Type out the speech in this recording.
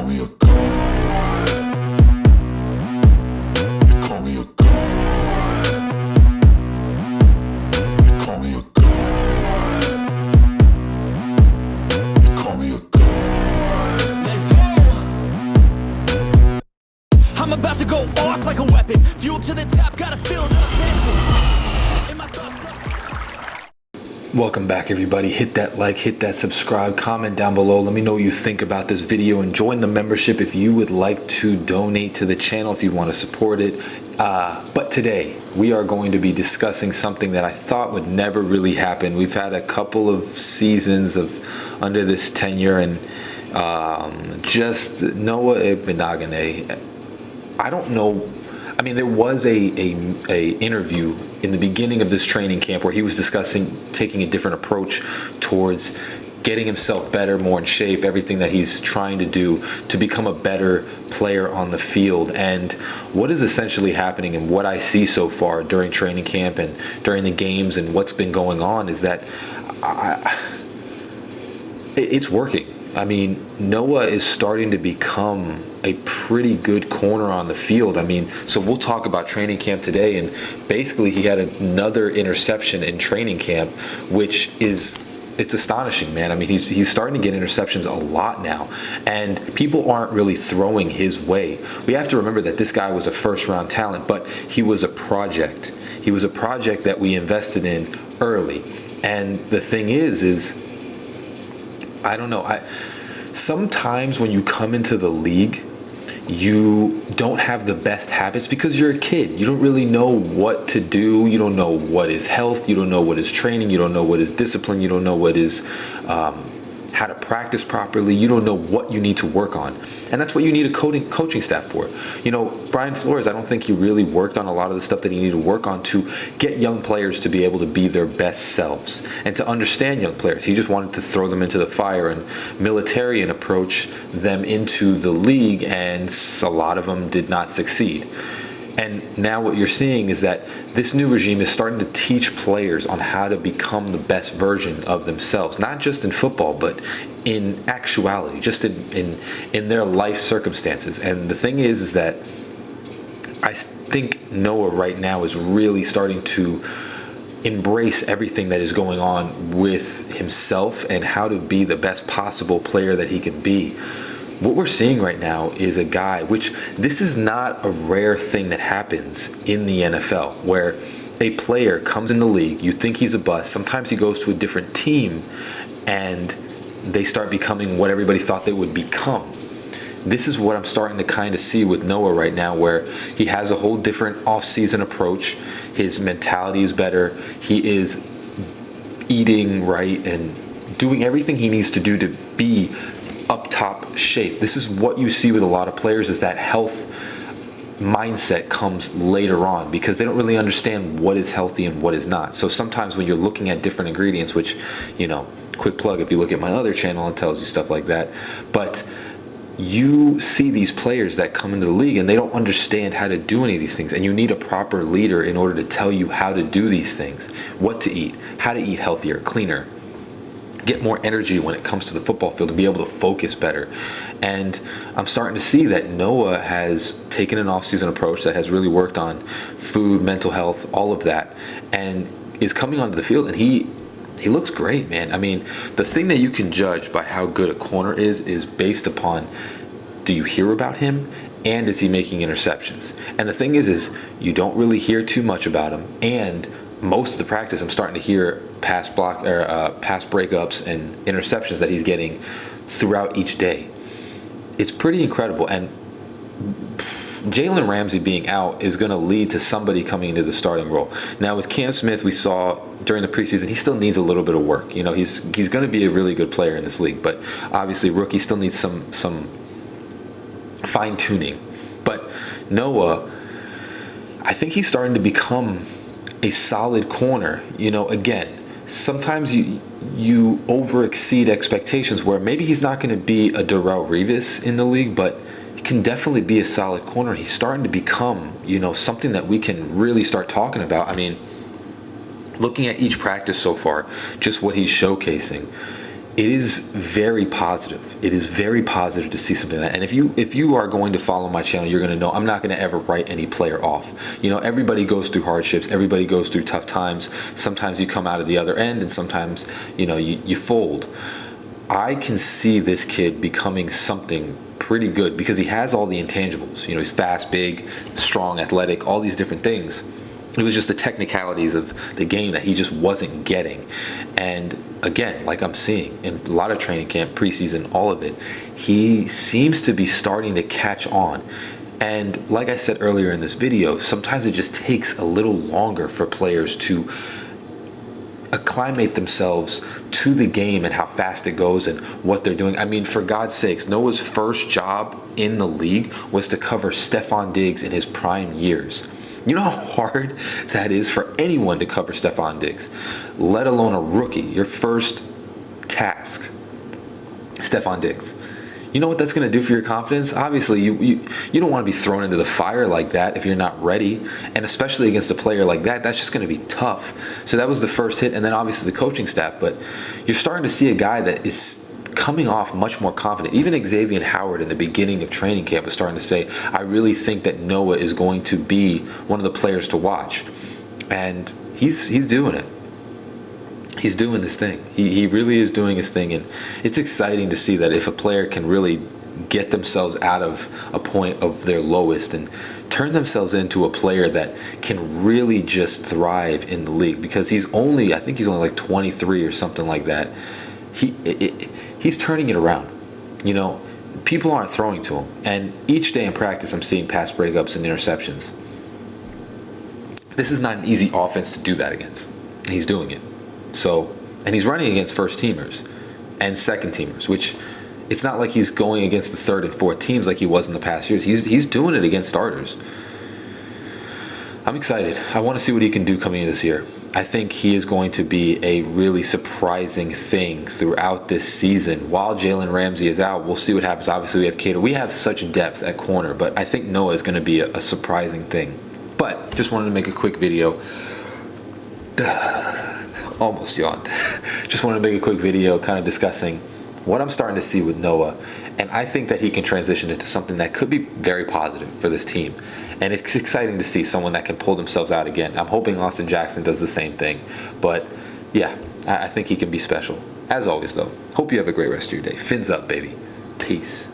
call me a god. They call me a god. They call me a god. They call me a god. Let's go. I'm about to go off like a weapon. Fuel to the top, gotta feel the tension. In my thoughts. Welcome back, everybody. Hit that like, hit that subscribe, comment down below. Let me know what you think about this video, and join the membership if you would like to donate to the channel, if you want to support it. But today we are going to be discussing something that I thought would never really happen. We've had a couple of seasons of under this tenure, and just Noah IGBINOGHENE. I don't know. I mean, there was a interview in the beginning of this training camp where he was discussing taking a different approach towards getting himself better, more in shape, everything that he's trying to do to become a better player on the field. And what is essentially happening, and what I see so far during training camp and during the games and what's been going on, is that it's working. I mean, Noah is starting to become a pretty good corner on the field. I mean, so we'll talk about training camp today, and basically he had another interception in training camp, which is, it's astonishing, man. I mean, he's starting to get interceptions a lot now, and people aren't really throwing his way. We have to remember that this guy was a first-round talent, but he was a project. He was a project that we invested in early. And the thing is I don't know. Sometimes when you come into the league, you don't have the best habits because you're a kid. You don't really know what to do. You don't know what is health. You don't know what is training. You don't know what is discipline. You don't know what is how to practice properly. You don't know what you need to work on. And that's what you need a coaching staff for. You know, Brian Flores, I don't think he really worked on a lot of the stuff that he needed to work on to get young players to be able to be their best selves and to understand young players. He just wanted to throw them into the fire and military and approach them into the league, and a lot of them did not succeed. And now what you're seeing is that this new regime is starting to teach players on how to become the best version of themselves, not just in football, but in actuality, just in their life circumstances. And the thing is that I think Noah right now is really starting to embrace everything that is going on with himself and how to be the best possible player that he can be. What we're seeing right now is a guy, which this is not a rare thing that happens in the NFL, where a player comes in the league, you think he's a bust, sometimes he goes to a different team and they start becoming what everybody thought they would become. This is what I'm starting to kind of see with Noah right now, where he has a whole different off-season approach. His mentality is better. He is eating right and doing everything he needs to do to be up top shape. This is what you see with a lot of players, is that health mindset comes later on because they don't really understand what is healthy and what is not. So sometimes when you're looking at different ingredients, which, you know, quick plug, if you look at my other channel, it tells you stuff like that. But you see these players that come into the league and they don't understand how to do any of these things, and you need a proper leader in order to tell you how to do these things, what to eat, how to eat healthier, cleaner, get more energy when it comes to the football field, to be able to focus better. And I'm starting to see that Noah has taken an off-season approach that has really worked on food, mental health, all of that, and is coming onto the field, and he looks great, man. I mean, the thing that you can judge by how good a corner is based upon, do you hear about him, and is he making interceptions? And the thing is you don't really hear too much about him, and most of the practice I'm starting to hear pass breakups and interceptions that he's getting throughout each day. It's pretty incredible. And Jalen Ramsey being out is going to lead to somebody coming into the starting role. Now with Cam Smith, we saw during the preseason, he still needs a little bit of work. You know, he's going to be a really good player in this league, but obviously rookie still needs some fine tuning. But Noah, I think he's starting to become a solid corner. You know, again, sometimes you over exceed expectations, where maybe he's not going to be a Darrelle Revis in the league, but he can definitely be a solid corner. He's starting to become, you know, something that we can really start talking about. I mean, looking at each practice so far, just what he's showcasing, it is very positive. It is very positive to see something like that. And if you are going to follow my channel, you're going to know I'm not going to ever write any player off. You know, everybody goes through hardships. Everybody goes through tough times. Sometimes you come out of the other end, and sometimes, you know, you fold. I can see this kid becoming something pretty good because he has all the intangibles. You know, he's fast, big, strong, athletic, all these different things. It was just the technicalities of the game that he just wasn't getting. And again, like I'm seeing in a lot of training camp, preseason, all of it, he seems to be starting to catch on. And like I said earlier in this video, sometimes it just takes a little longer for players to acclimate themselves to the game and how fast it goes and what they're doing. I mean, for God's sakes, Noah's first job in the league was to cover Stephon Diggs in his prime years. You know how hard that is for anyone to cover Stephon Diggs, let alone a rookie. Your first task, Stephon Diggs. You know what that's going to do for your confidence? Obviously, you don't want to be thrown into the fire like that if you're not ready, and especially against a player like that, that's just going to be tough. So that was the first hit, and then obviously the coaching staff. But you're starting to see a guy that is coming off much more confident. Even Xavier Howard in the beginning of training camp was starting to say, I really think that Noah is going to be one of the players to watch. And he's doing it. He's doing this thing. He really is doing his thing. And it's exciting to see that if a player can really get themselves out of a point of their lowest and turn themselves into a player that can really just thrive in the league. Because I think he's only like 23 or something like that. He's turning it around. You know, people aren't throwing to him. And each day in practice, I'm seeing pass breakups and interceptions. This is not an easy offense to do that against. And he's doing it. So, and he's running against first teamers and second teamers, which it's not like he's going against the third and fourth teams like he was in the past years. He's doing it against starters. I'm excited. I want to see what he can do coming into this year. I think he is going to be a really surprising thing throughout this season. While Jalen Ramsey is out, we'll see what happens. Obviously, we have Cato. We have such depth at corner, but I think Noah is going to be a surprising thing. But just wanted to make a quick video. Almost yawned. Just wanted to make a quick video kind of discussing what I'm starting to see with Noah. And I think that he can transition into something that could be very positive for this team. And it's exciting to see someone that can pull themselves out again. I'm hoping Austin Jackson does the same thing. But yeah, I think he can be special. As always, though, hope you have a great rest of your day. Fins up, baby. Peace.